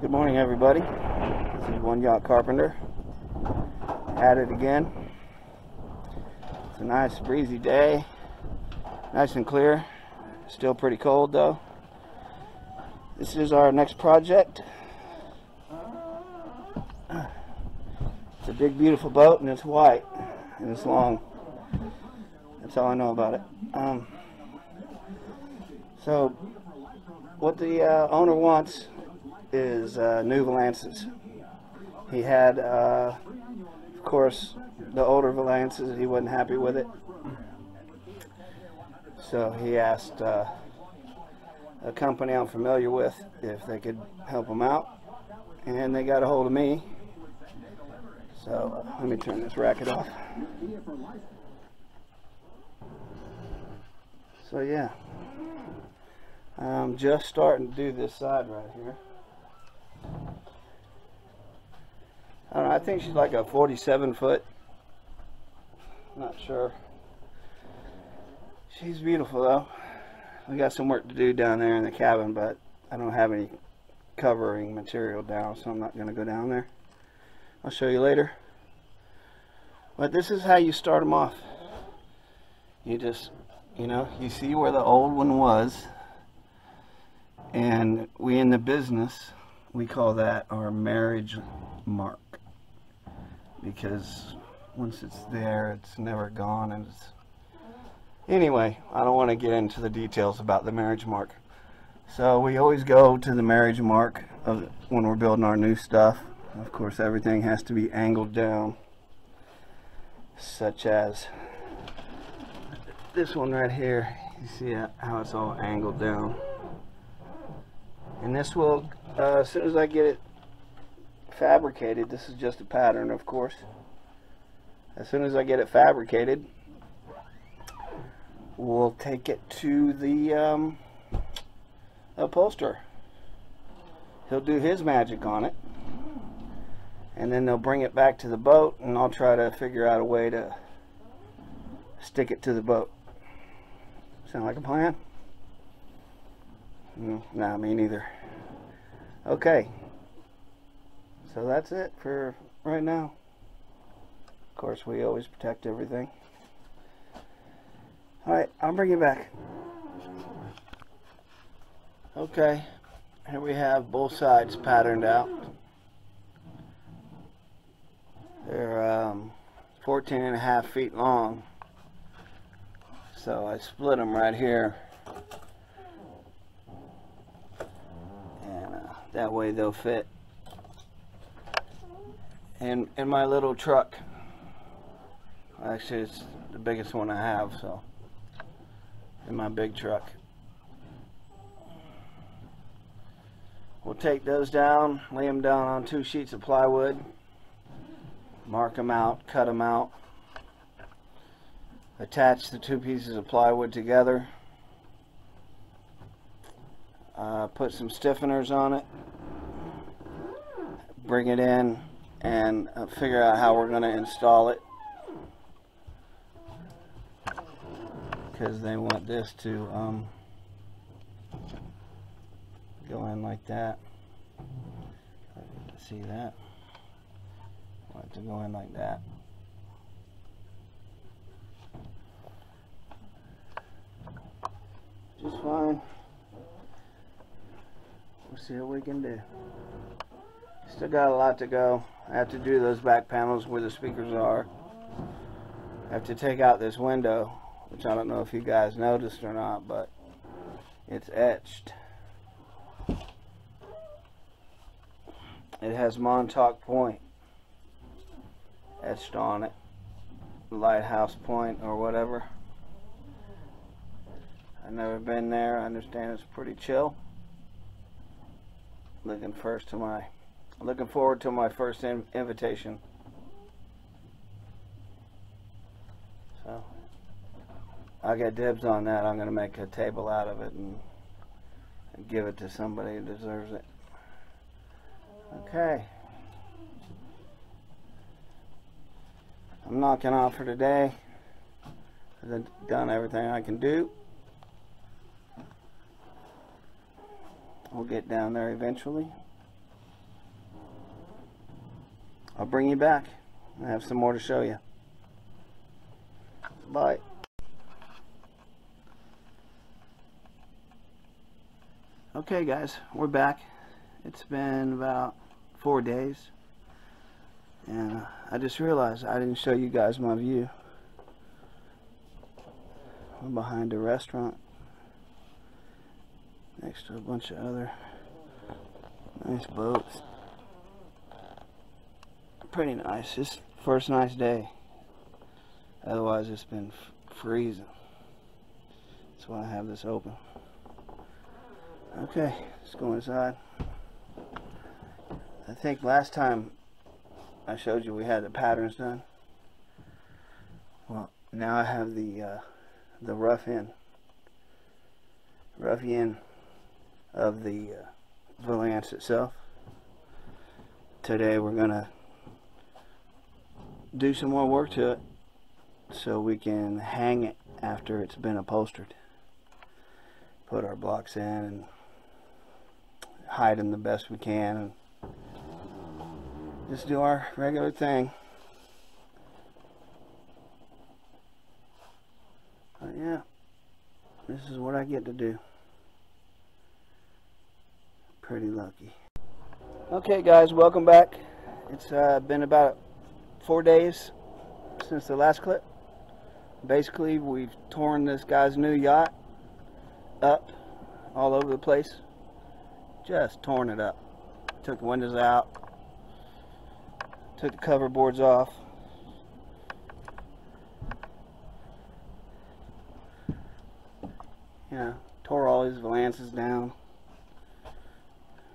Good morning, everybody. This is One Yacht Carpenter at it again. It's a nice breezy day, nice and clear. Still pretty cold though. This is our next project. It's a big beautiful boat and it's white and it's long. That's all I know about it. So what the owner wants is new valances. He had of course the older valances. He wasn't happy with it, so he asked a company I'm familiar with if they could help him out, and they got a hold of me. So let me turn this racket off. So yeah, I'm just starting to do this side right here. I don't know, I think she's like a 47 foot. Not sure. She's beautiful though. We got some work to do down there in the cabin, but I don't have any covering material down, so I'm not going to go down there. I'll show you later. But this is how you start them off. You just, you see where the old one was, and we in the business, we call that our marriage mark, because once it's there, it's never gone. And it's, anyway, I don't want to get into the details about the marriage mark. So we always go to the marriage mark of when we're building our new stuff. Of course, everything has to be angled down, such as this one right here. You see how it's all angled down. And this will, as soon as I get it fabricated, this is just a pattern, of course. As soon as I get it fabricated, we'll take it to the upholsterer. He'll do his magic on it, and then they'll bring it back to the boat, and I'll try to figure out a way to stick it to the boat. Sound like a plan? Nah, me neither. Okay, so that's it for right now. Of course, we always protect everything. Alright, I'll bring you back. Okay, here we have both sides patterned out. They're 14.5 feet long, so I split them right here, and that way they'll fit in my little truck. Actually, it's the biggest one I have, so in my big truck. We'll take those down, lay them down on 2 sheets of plywood, mark them out, cut them out, attach the 2 pieces of plywood together, put some stiffeners on it, bring it in, and figure out how we're going to install it, because they want this to go in like that. See that? I want it to go in like that. Just fine. We'll see what we can do. Still got a lot to go. I have to do those back panels where the speakers are. I have to take out this window, which I don't know if you guys noticed or not, but it's etched. It has Montauk Point etched on it, Lighthouse Point or whatever. I've never been there. I understand it's pretty chill. Looking forward to my first invitation. So I got dibs on that. I'm going to make a table out of it and give it to somebody who deserves it. Okay. I'm knocking off for today. I've done everything I can do. We'll get down there eventually. I'll bring you back. I have some more to show you. Bye. Okay guys, we're back. It's been about 4 days, and I just realized I didn't show you guys my view. We're behind a restaurant next to a bunch of other nice boats. Pretty nice. It's first nice day. Otherwise it's been freezing. That's why I have this open. Okay, let's go inside. I think last time I showed you we had the patterns done. Well, now I have the rough in of the valance itself. Today we're gonna do some more work to it so we can hang it after it's been upholstered. Put our blocks in and hide them the best we can, and just do our regular thing. But yeah, this is what I get to do. Pretty lucky. Okay guys, welcome back. It's been about 4 days since the last clip. Basically, we've torn this guy's new yacht up all over the place. Just torn it up. Took the windows out, took the cover boards off, tore all his valances down.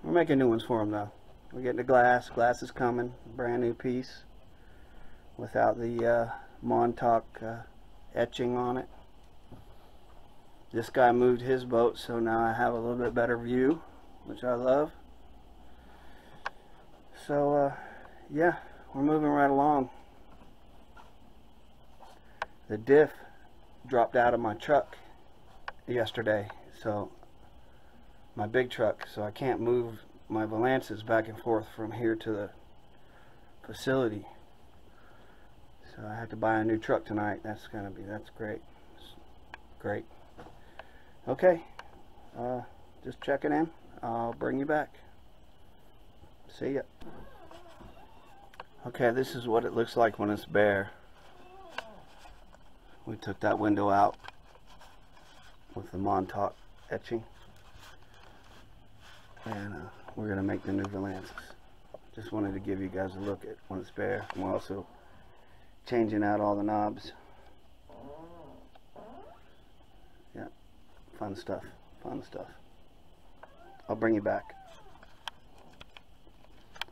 We're making new ones for him though. We're getting the glass. Glass is coming. Brand new piece without the Montauk etching on it. This guy moved his boat, so now I have a little bit better view, which I love. So yeah, we're moving right along. The diff dropped out of my truck yesterday, so my big truck, so I can't move my valances back and forth from here to the facility. So I had to buy a new truck tonight. That's great. Great. Okay, just checking in. I'll bring you back. See ya. Okay, this is what it looks like when it's bare. We took that window out with the Montauk etching, and we're gonna make the new valances. Just wanted to give you guys a look at when it's bare. I'm also changing out all the knobs. Yeah, fun stuff, fun stuff. I'll bring you back.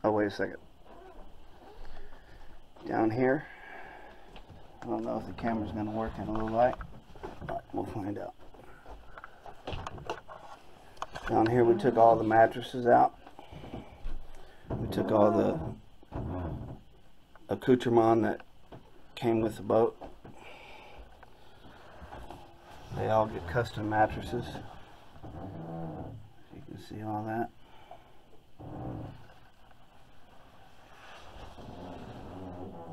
Oh, wait a second. Down here, I don't know if the camera's going to work in a little light, but we'll find out. Down here we took all the mattresses out. We took all the accoutrement that came with the boat. They all get custom mattresses. You can see all that.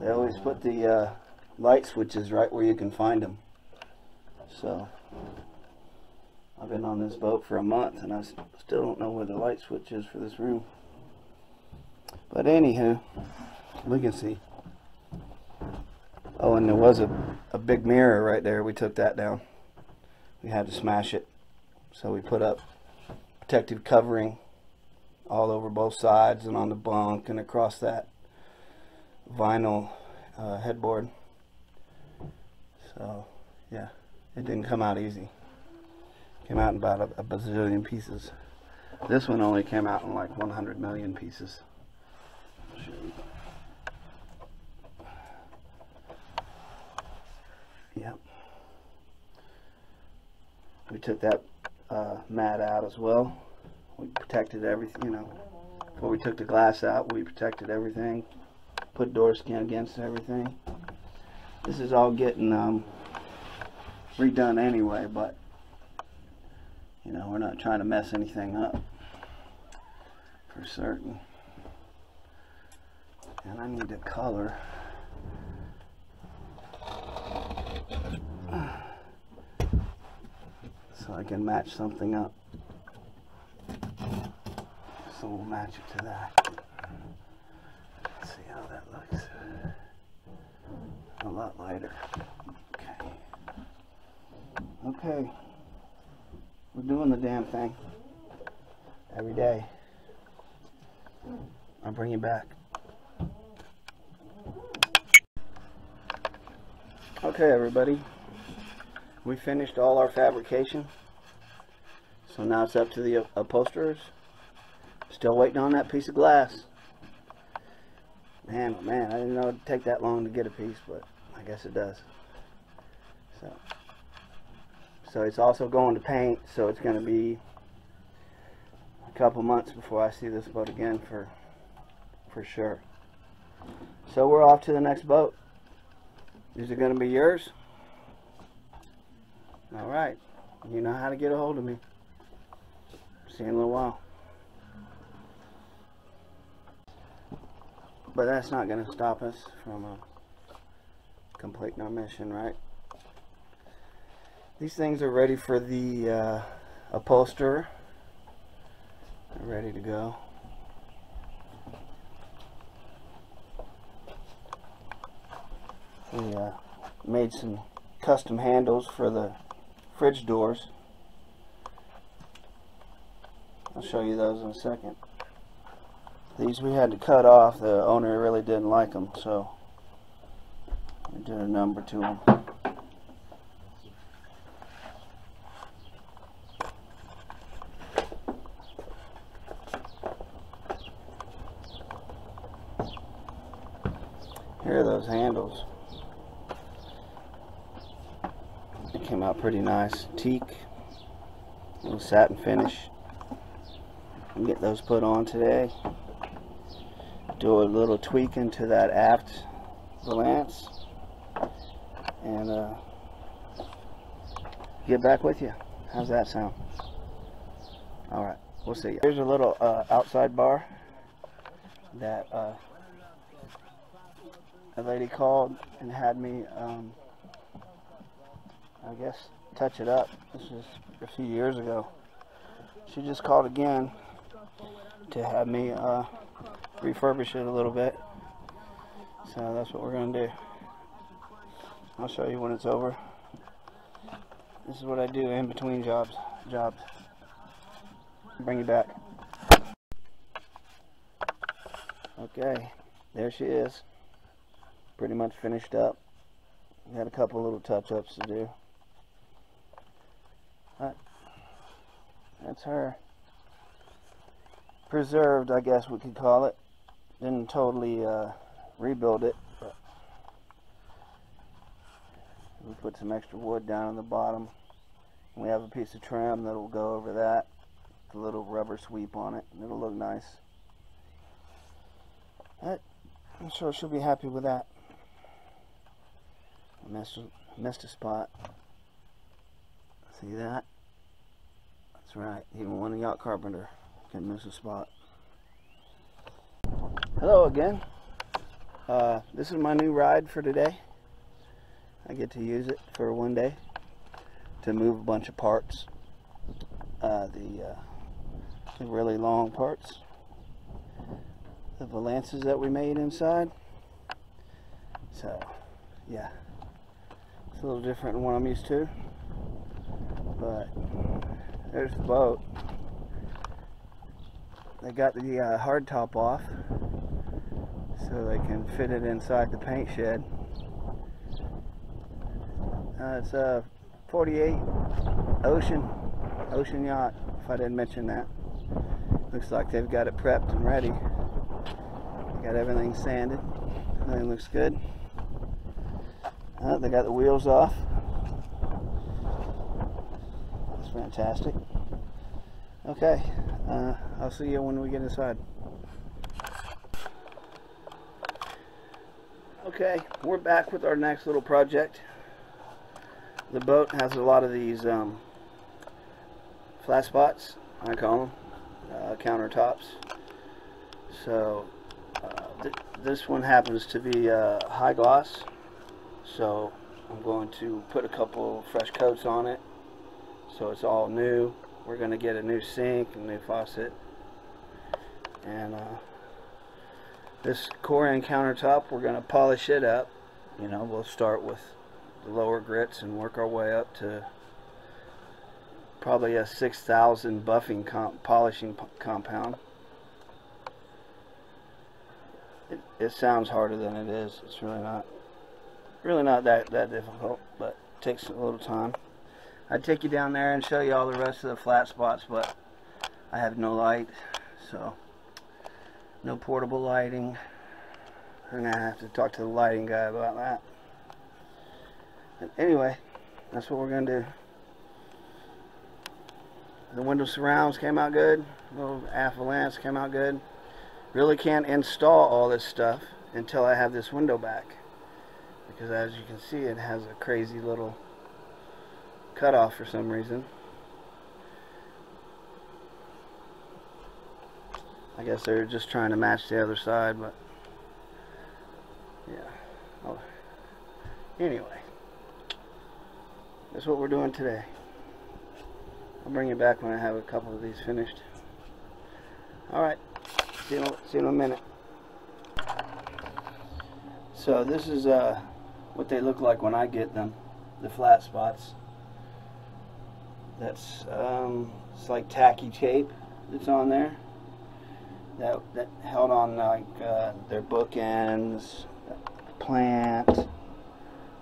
They always put the light switches right where you can find them. So I've been on this boat for a month and I still don't know where the light switch is for this room. But anywho, we can see. Oh, and there was a big mirror right there. We took that down. We had to smash it. So we put up protective covering all over both sides and on the bunk and across that vinyl headboard. So yeah, it didn't come out easy. Came out in about a bazillion pieces. This one only came out in like 100 million pieces. I'll show you. Yep. We took that mat out as well. We protected everything, before we took the glass out, we protected everything. Put door skin against everything. This is all getting redone anyway, but we're not trying to mess anything up for certain. And I need to color. So I can match something up. So we'll match it to that. Let's see how that looks. A lot lighter. Okay. Okay. We're doing the damn thing. Every day. I'll bring you back. Okay, everybody. We finished all our fabrication. So now it's up to the upholsterers. Still waiting on that piece of glass. Man, oh man, I didn't know it'd take that long to get a piece, but I guess it does. So it's also going to paint, so it's going to be a couple months before I see this boat again for sure. So we're off to the next boat. Is it going to be yours? Alright, you know how to get a hold of me. See you in a little while. But that's not going to stop us from completing our mission, right? These things are ready for the upholsterer. They're ready to go. We made some custom handles for the fridge doors. I'll show you those in a second. These we had to cut off. The owner really didn't like them, so we did a number to them. Here are those handles. It came out pretty nice. Teak, little satin finish. I'll get those put on today. Do a little tweak into that aft valance and get back with you. How's that sound? Alright, we'll see. Here's a little outside bar that a lady called and had me I guess touch it up. This was a few years ago. She just called again to have me refurbish it a little bit. So that's what we're going to do. I'll show you when it's over. This is what I do in between jobs. Bring you back. Okay, there she is. Pretty much finished up. We had a couple little touch-ups to do. But that's her. Preserved, I guess we could call it. Didn't totally rebuild it, but we put some extra wood down on the bottom. We have a piece of trim that will go over that. The little rubber sweep on it. It'll look nice. But I'm sure she'll be happy with that. Missed a spot. See that? That's right. Even one yacht carpenter can miss a spot. Hello again. This is my new ride for today. I get to use it for one day to move a bunch of parts. The really long parts. The valances that we made inside. So, yeah. It's a little different than what I'm used to. But there's the boat. They got the hard top off so they can fit it inside the paint shed. It's a 48 ocean yacht, if I didn't mention that. Looks like they've got it prepped and ready. Got everything sanded. Everything looks good. They got the wheels off. That's fantastic. Okay, I'll see you when we get inside. Okay, we're back with our next little project. The boat has a lot of these flat spots, I call them, countertops. So This one happens to be high gloss, so I'm going to put a couple fresh coats on it so it's all new. We're going to get a new sink, a new faucet, and this core end countertop, we're going to polish it up. You know, we'll start with the lower grits and work our way up to probably a 6,000 buffing polishing compound. It sounds harder than it is. It's really not that difficult, but it takes a little time. I'd take you down there and show you all the rest of the flat spots, but I have no light, so no portable lighting. I'm gonna have to talk to the lighting guy about that. But anyway, that's what we're gonna do. The window surrounds came out good. Little avalanche came out good. Really can't install all this stuff until I have this window back, because as you can see, it has a crazy little cutoff for some reason. I guess they're just trying to match the other side, but yeah. Oh. Anyway, that's what we're doing today. I'll bring you back when I have a couple of these finished. Alright, see you in a minute. So this is what they look like when I get them, the flat spots. That's it's like tacky tape that's on there that held on like their bookends, the plant,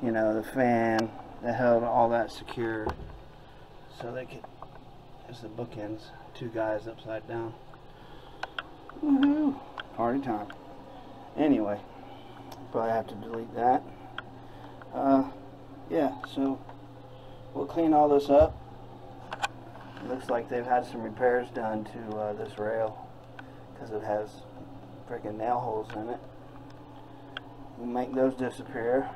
you know, the fan, that held all that secured so they could. There's the bookends, two guys upside down. Woohoo! Party time. Anyway, probably have to delete that. Yeah, so we'll clean all this up. It looks like they've had some repairs done to this rail because it has freaking nail holes in it. We'll make those disappear.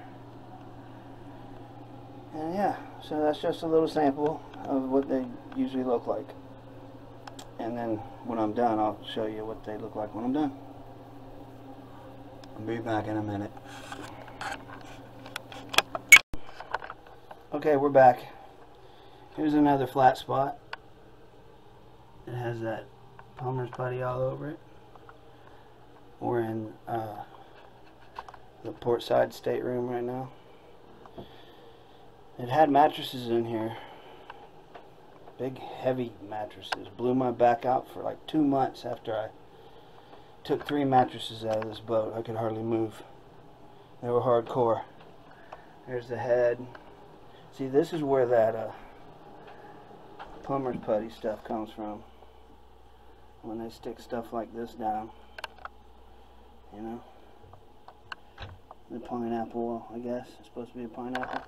And yeah, so that's just a little sample of what they usually look like. And then when I'm done, I'll show you what they look like when I'm done. I'll be back in a minute. Okay, we're back. Here's another flat spot. It has that plumber's putty all over it. We're in the port side stateroom right now. It had mattresses in here. Big heavy mattresses. Blew my back out for like 2 months after I took 3 mattresses out of this boat. I could hardly move. They were hardcore. There's the head. See, this is where that plumber's putty stuff comes from. When they stick stuff like this down. You know? The pineapple, I guess. It's supposed to be a pineapple.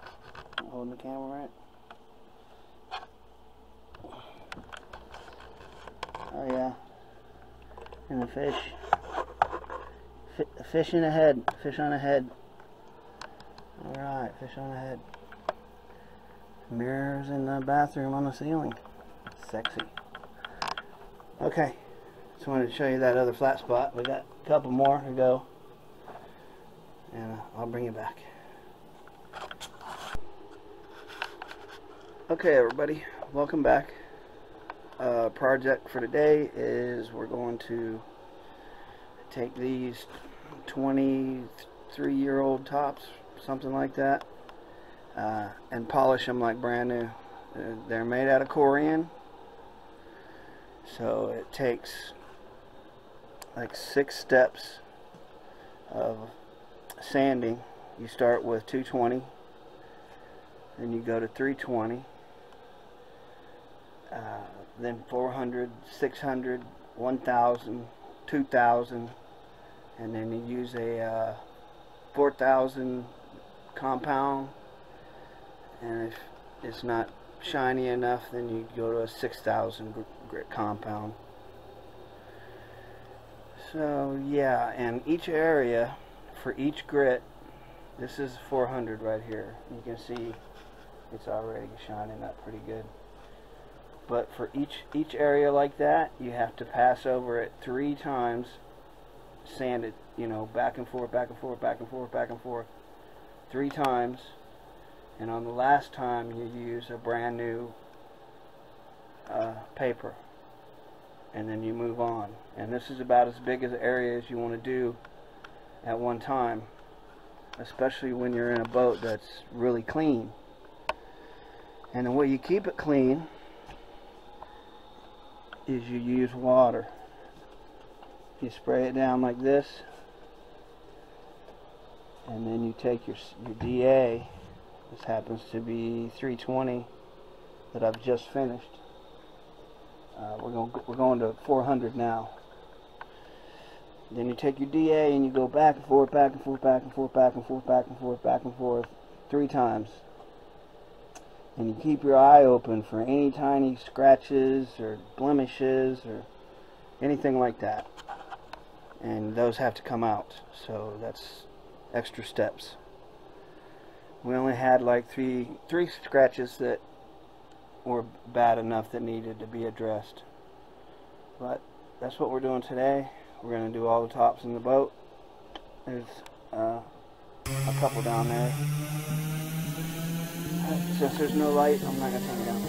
Not holding the camera right. Oh yeah. And the fish. Fish in the head. Fish on the head. Alright, fish on the head. Mirrors in the bathroom on the ceiling. Sexy. Okay. Just wanted to show you that other flat spot. We got a couple more to go. And I'll bring you back. Okay, everybody. Welcome back. Project for today is we're going to take these 23-year-old tops, something like that, and polish them like brand new. They're made out of corian, so it takes like 6 steps of sanding. You start with 220, then you go to 320, then 400, 600, 1000, 2000, and then you use a 4000 compound, and if it's not shiny enough, then you go to a 6000 grit compound. So yeah, and each area for each grit, this is 400 right here. You can see it's already shining up pretty good. But for each area like that, you have to pass over it 3 times sand it, you know, back and forth, back and forth, back and forth, back and forth 3 times, and on the last time you use a brand new paper, and then you move on. And this is about as big as area as you want to do at one time, especially when you're in a boat that's really clean. And the way you keep it clean is you use water. You spray it down like this, and then you take your DA. This happens to be 320 that I've just finished. We're going to 400 now. Then you take your DA and you go back and forth, back and forth, back and forth, back and forth, back and forth, back and forth 3 times. And you keep your eye open for any tiny scratches or blemishes or anything like that. And those have to come out. So that's extra steps. We only had like three scratches that were bad enough that needed to be addressed. But that's what we're doing today. We're going to do all the tops in the boat. There's a couple down there. Since there's no light, I'm not going to turn it down.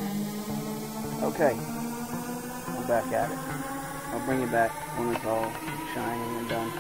Okay, I'm back at it. I'll bring you back when it's all shining and done.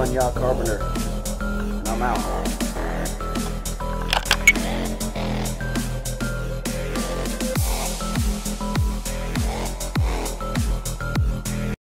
one Yacht Carpenter, and I'm out.